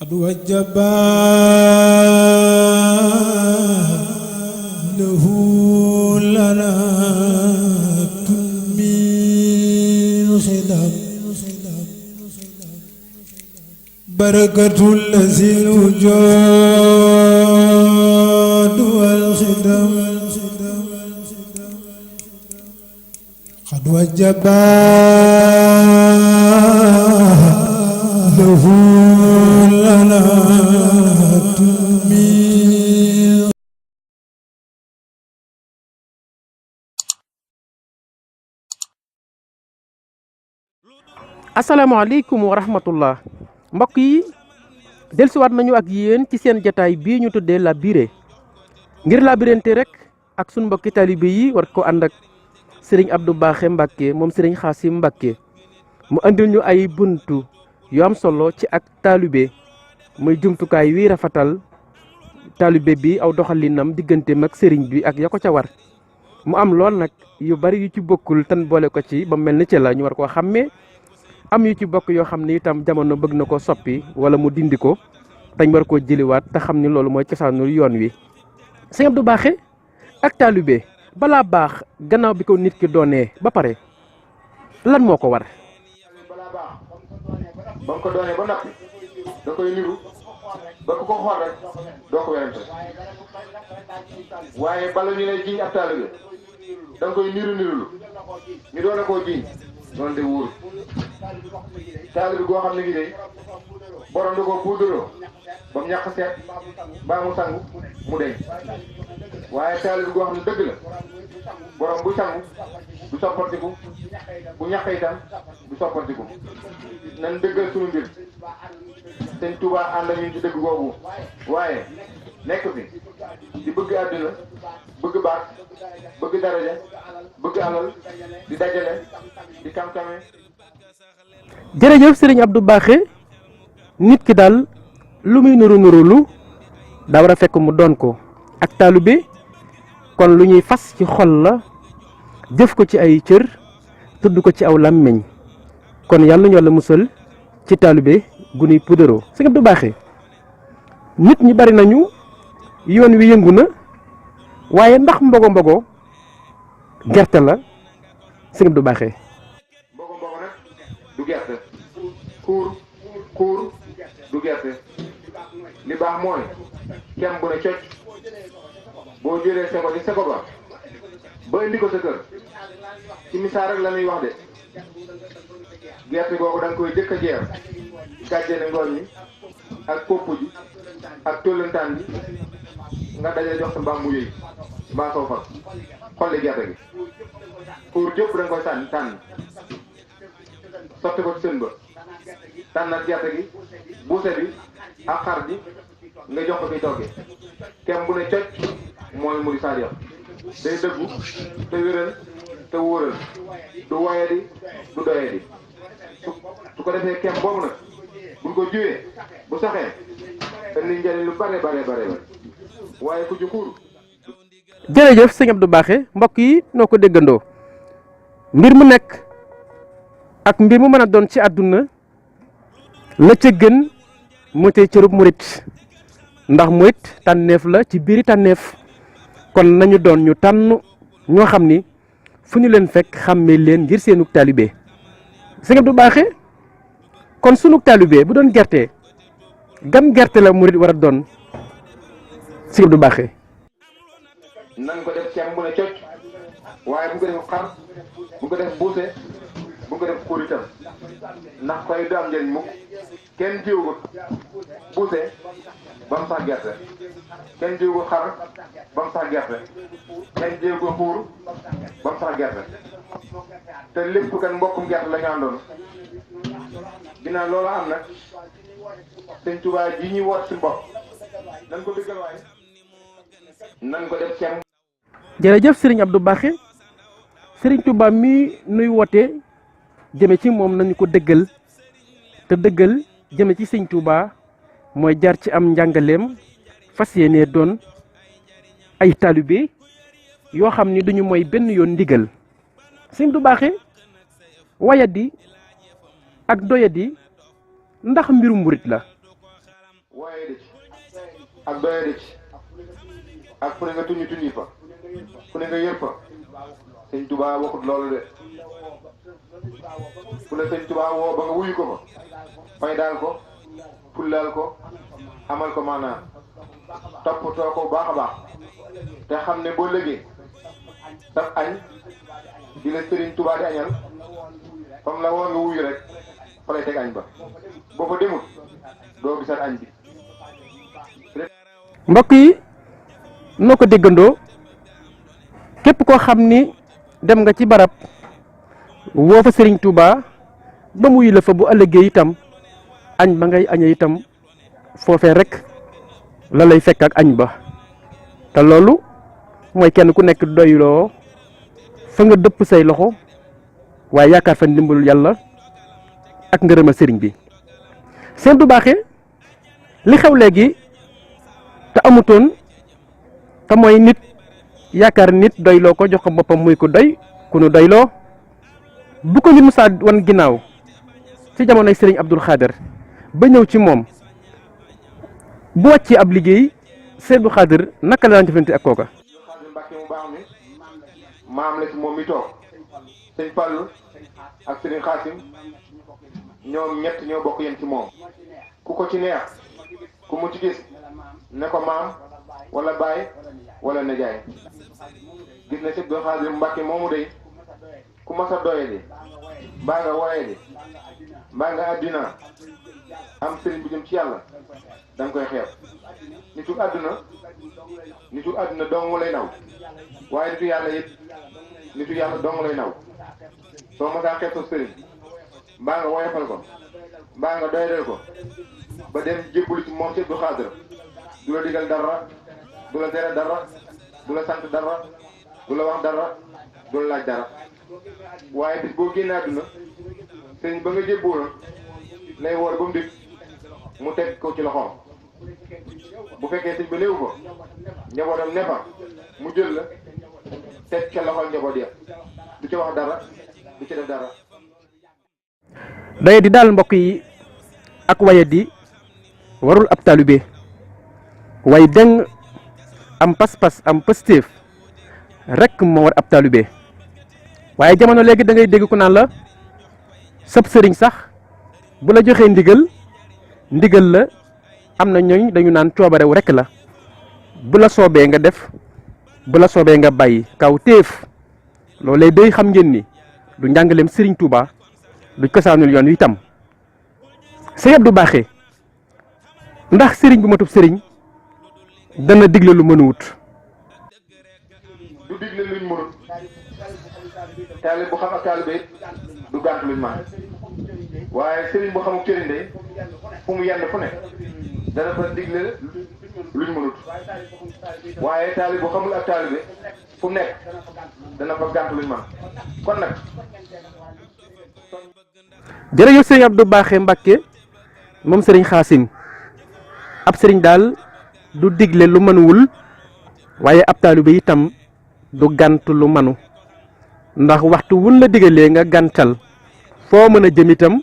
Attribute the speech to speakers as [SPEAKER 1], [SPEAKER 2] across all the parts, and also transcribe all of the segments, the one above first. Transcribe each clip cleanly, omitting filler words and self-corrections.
[SPEAKER 1] قد وجبا له لنا من خدم بركة الذي الوجود والخدم قد وجبا له لنا من
[SPEAKER 2] asalaamaaleykum wa rahmatullah mbokk yi dellusiwaat nañu ak yéen ci seen jataay bii ñu tuddee labiré ngir labirante rek ak sunu mbokki taalibe yi war ko ànd ak sëriñ Abdou Bakhe Mbacke moom sëriñ Xaasim Mbacke mu andil ñu ay buntu yu am solo ci ak taalibe muy jumtukaay wi rafetal taalibe bi aw doxalinam digganteem ak sëriñ bi ak ya ko ca war mu am lool nag yu bari yu ci bokkul tan boole ko ci ba mel ni ci la ñu war koo xàmmee am yu ci bokk yoo xam ne itam jamono bëgg na ko soppi wala mu dindi ko dañ war koo jëliwaat te xam ni loolu mooy cosaanul yoon wi. sëñ Abdou Bakhe ak taalibe balaa baax gannaaw bi ko nit ki doonee ba pare lan moo ko war.
[SPEAKER 3] balaa baax ba mu ko doonee ba noppi da koy niru ba ku ko xool rek doo ko werante waaye bala ñu lay jiiñ ab taalibe da nga koy niru nirulu ñu doon koo jiiñ doon de wóor taalibe goo xam ne gi day borom da koo puudaroo ba mu ñàkk seet baa mu sangu mu deñ waaye taalibe goo xam ne dëgg la borom bu sangu du soppantiku bu ñàkk itam du soppantiku nan dëggal sunu mbir sëñ Touba ànd ak ñun ci dëgg googu waaye nekk fi di bëgg àdduna bëgg baax bëgg daraja bëgg alal di dajale di kam-kame.
[SPEAKER 2] jërëjëf sëriñ Abdou Bakhe nit ki daal lu muy nuru nurulu daa war a fekk mu doon ko ak taalibe kon lu ñuy fas ci xol la jëf ko ci ay cër tudd ko ci aw làmmiñ kon yàlla ñu yàlla musal ci taalibe gu nuy pudaroo sëriñ Abdou Bakhe nit ñi bari nañu yoon wi yëngu na waaye ndax mbogo gerte la sëriñ Abdou Bakhe.
[SPEAKER 3] mbogo nag du gerte kuur du gerte li baax mooy kem bu ne cocc boo jëlee seko di seko ba indi ko sa kër ci misaal rek la ñuy wax de gerte googu da nga koy jëkk a jeer gàjjene ngooñ yi ak popp ji ak tóllantaan bi nga dajale jox sa mbaam mu yëy mbaa soo far xolli gerte gi pour jëpp da nga koy tànn sotti ko ci sën ba tànnat gerte gi buuse bi ak xar ji nga jox ko fi toggee kem bu ne cocc mooy mu di saadiya day dëggu te wéral te wóoral du woyadi du doyadi su ko defee kem boobu nag buñ ko jiwee bu saxee indi njëriñ lu bare waaye ku ci kuur.
[SPEAKER 2] jërëjëf sëñ Abdou Bakhe mbokk yi noo ko déggandoo mbir mu nekk ak mbir mu mën a doon ci àdduna la ca gën moo tey cërub murit ndax murit tànneef la ci biiri tànneef kon nañu doon ñu tànn ñoo xam ni fu ñu leen fekk xàmmee leen ngir seenug taalibe sëñ Abdou Bakhe kon sunug taalibe bu doon gerte gan gerte la murit war a doon sëñ Abdou Bakhe.
[SPEAKER 3] nan ko def ceeb bu ne cocc waaye bu ko def xar bu ko def buuse bu ko def kuur itam ndax koy du am njëriñ mukk kenn jiwut buuse ba mu sax gerte kenn jiwut xar ba mu sax gerte kenn jiwut xuur ba mu sax gerte te lépp kan mbokkum gerte la ñu àndoon ginnaaw loolu am nag sëñ Tuubaa ji ñuy woot si bopp nan ko dëggal waaye nan ko def ceeb.
[SPEAKER 2] jërëjëf sëriñ Abdou Bakhe sëriñ Touba mi nuy woote jëme ci moom nañu ko dëggal te dëggal jëme ci sëriñ Touba mooy jaar ci am njàngaleem fas yéene doon ay taalibe yoo xam ni duñu mooy benn yoon ndigal sëriñ Abdou Bakhe wayadi ak doyadi ndax mbiru murit la.
[SPEAKER 3] ak doyade ci ak fu ne nga tuñi fa fu ne nga yër fa sëñ Tuubaa waxut loolu de fu la sëñ Tuubaa woo ba nga wuyu ko fa fay daal ko fullaal ko amal ko maanaam toppatoo ko baax a baax te xam ne boo lëgee saf añ di la sëriñ Tuubaa di añal fam la woo nga wuyu rek fa lay teg añ ba boo fa demut doo gisal añ bi.
[SPEAKER 2] mbokk yi noo ko déggandoo képp koo xam ni dem nga ci barab woo fa sëriñ Touba ba mu wuyu la fa bu ëllëgee itam añ ba ngay añee itam foofee rek la lay fekk ak añ ba te loolu mooy kenn ku nekk doyloo fa nga dëpp say loxo waaye yaakaar fa ndimbalul yàlla ak ngërëmal sëriñ bi. seen du baaxee li xew léegi te amutoon te mooy nit yaakaar nit doyloo ko jox ko boppam muy ko doy ku nu doyloo bu ko nit musaa wan ginnaaw ci jamonoy sëriñ Abdul Xaadir ba ñëw ci moom bu wàccee ab liggéey sëriñ Abdul Xaadir naka la daan jëfante ak kooka.
[SPEAKER 3] Xaadim Mbàkke mu baax mi maam la ci moom mi toog sëñ Fallu ak sëriñ Xaasim ñoom ñett ñoo bokk yem ci moom ku ko ci neex ku mu ci gis ne ko maam wala baay wala nijaay gis na sëñ Abdul Xaadir Mbàkke moomu day ku mas a doye di mbaa nga woye di mbaa nga àddina am sëriñ bu jëm ci yàlla da nga koy xeeb nitu àdduna dong lay naw waaye nitu yàlla dong lay naw soo masaa xeeb sa sëriñ mbaa nga woyofal ko mbaa nga doyadeel ko ba dem jébbalu ci moom Sëñ Abdou Khadre du la digal dara du la tere dara du la sant dara du la wax dara du la laaj dara waaye bis boo génnee àdduna sëriñ ba nga jébbalu lay woor ba mu dikk mu teg ko ci loxoom bu fekkee sëñ ba néew ko njabootam ne fa mu jël la teg ca loxol njaboot ya du ci wax dara du ci def dara.
[SPEAKER 2] daye di daal mbokk yi ak waye di warul ab taalibe way deng am pas-pas am pëstéef rek moo war ab taalibe waaye jamono léegi da ngay dégg ku naan la sëb sëriñ sax bu la joxee ndigal la am na ñooñ dañu naan coobarew rek la bu la soobee nga def bu la soobee nga bàyyi kaw téef loolee day xam ngeen ni du njàngaleem sëriñ Touba du cosaanul yoon wi itam sëñ Abdou Baaxe ndax sëriñ bu matub sëriñ dana digle lu mënuwut.
[SPEAKER 3] du digle luñ mënut taalib bu xam ak taalibe du gànt luñ man waaye sëriñ bu xamuk sëriñ de fu mu yenn fu ne dana fa digle luñ mënut waaye taalib bu xamul ak taalibe fu mu nekk dana fa gànt luñ man kon nag.
[SPEAKER 2] jërëjëf sëriñ Abdou Baaxe Mbàkke moom sëriñ Xaasim ab sëriñ daal du digle lu mënuwul waaye ab taalibe itam du gànt lu manu ndax waxtu wun la digalee nga gàntal foo mën a jëm itam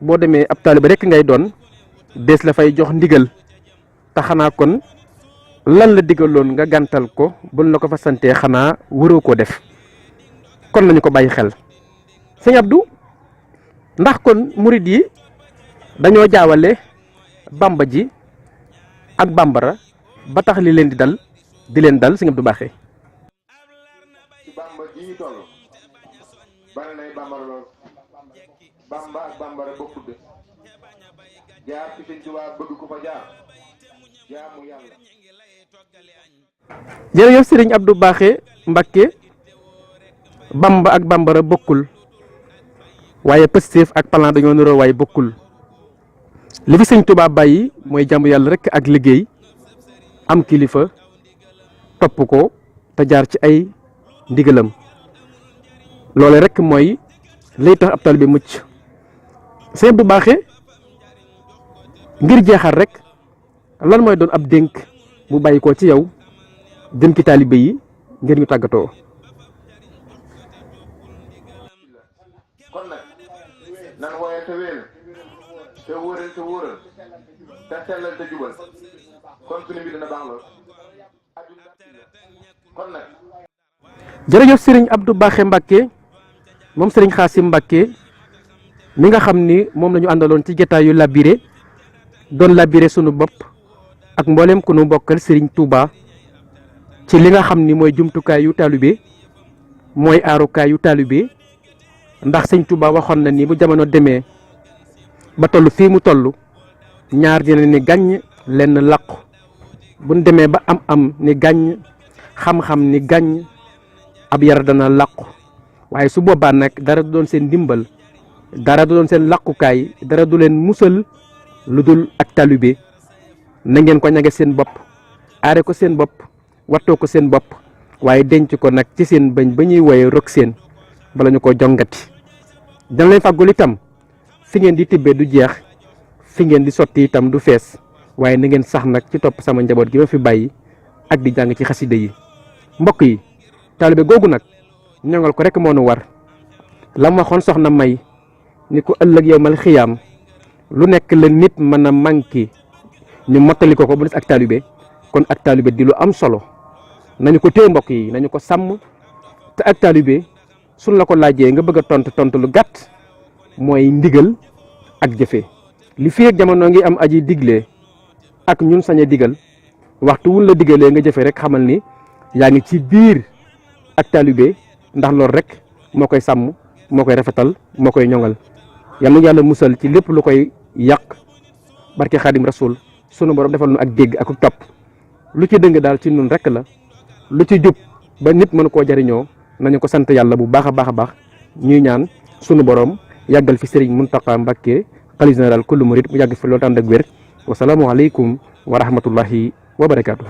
[SPEAKER 2] boo demee ab taalibe rek ngay doon dees la fay jox ndigal te xanaa kon lan la digaloon nga gàntal ko buñ la ko fa santee xanaa waroo koo def kon nañu ko bàyyi xel. sëñ Abdou ndax kon murid yi dañoo jaawale bamba ji ak bambara ba tax li leen di leen dal sëñ Abdou Baaxe.
[SPEAKER 3] ci bamba ji ñu toll bari nay bambara lool bamba ak bambara bokkut de jaar ci sëñ Tuubaa bëgg ko fa jaar mu yàlla.
[SPEAKER 2] jërëjëf sëriñ Abdou Baaxe Mbàkke bamba ak bambara bokkul waaye pëstéef ak plan dañoo niroo waaye bokkul li fi sëñ Tuubaa bàyyi mooy jàmm yàlla rek ak liggéey am kilifa topp ko te jaar ci ay ndigalam loole rek mooy liy tax ab taalibe bi mucc. sëñ Abdou Baaxe ngir jeexal rek lan mooy doon ab dénk bu bàyyi ko ci yow jëm ci taalibe yi ngir ñu tàggatoo.
[SPEAKER 3] kon nag nan woyal te wéel te wóoral te wóoral te sellal te jubal kon suñu mbir dina baax lool kon nag
[SPEAKER 2] jërëjëf sëriñ Abdou Bakhe Mbacke moom sëriñ Xaasim Mbacke mi nga xam ni moom la ñu àndaloon ci jotaayu labiré doon labiré sunu bopp ak mboolem ku nu bokkal sëriñ Touba ci li nga xam ni mooy jumtukaayu taalibe mooy aarukaayu taalibe ndax sëñ Touba waxoon na ni bu jamono demee ba toll fii mu toll ñaar dina ni gàññ lenn làqu buñ demee ba am ni gàññ xam-xam ni gàññ ab yar dana làqu waaye su boobaa nag dara du doon seen ndimbal dara du doon seen làqukaay dara du leen musal lu dul ak taalibe na ngeen ko ñage seen bopp aare ko seen bopp wattoo ko seen bopp waaye denc ko nag ci seen bañ ba ñuy woye rok seen bala ñu ko jongati dana leen fàggul itam fi ngeen di tibbee du jeex fi ngeen di sotti itam du fees waaye na ngeen sax nag ci topp sama njaboot gi ma fi bàyyi ak di jàng ci xasida yi mbokk yi taalibe googu nag ñongal ko rek moo nu war lam waxoon soxna May ni ko ëllëg yow mal xiyaam lu nekk la nit mën a manqué ñu mottali ko bu des ak taalibe kon ak taalibe di lu am solo nañu ko téye mbokk yi nañu ko sàmm te ak taalibe suñ la ko laajee nga bëgg a tontu lu gàtt mooy ndigal ak jëfe li fi ak jamono ngi am aji digle ak ñun sañ a digal waxtu wun la digalee nga jëfe rek xamal ni yaa ngi ci biir ak taalibe ndax loolu rek moo koy sàmm moo koy rafetal moo koy ñoŋal yal na yàlla musal ci lépp lu koy yàq barke Xaadim Rasul sunu borom defal nu ak dégg ak topp lu ci dëng daal ci nun rek la lu ci jub ba nit mën koo jariñoo nañu ko sant yàlla bu baax a baax ñuy ñaan sunu borom yàggal fi Serigne Mountakha Mbacké xalifa général kullu murid mu yàgg fi loolu tànd ak wér wasalaamu aleykum wa rahmatullahi wa barakaatu.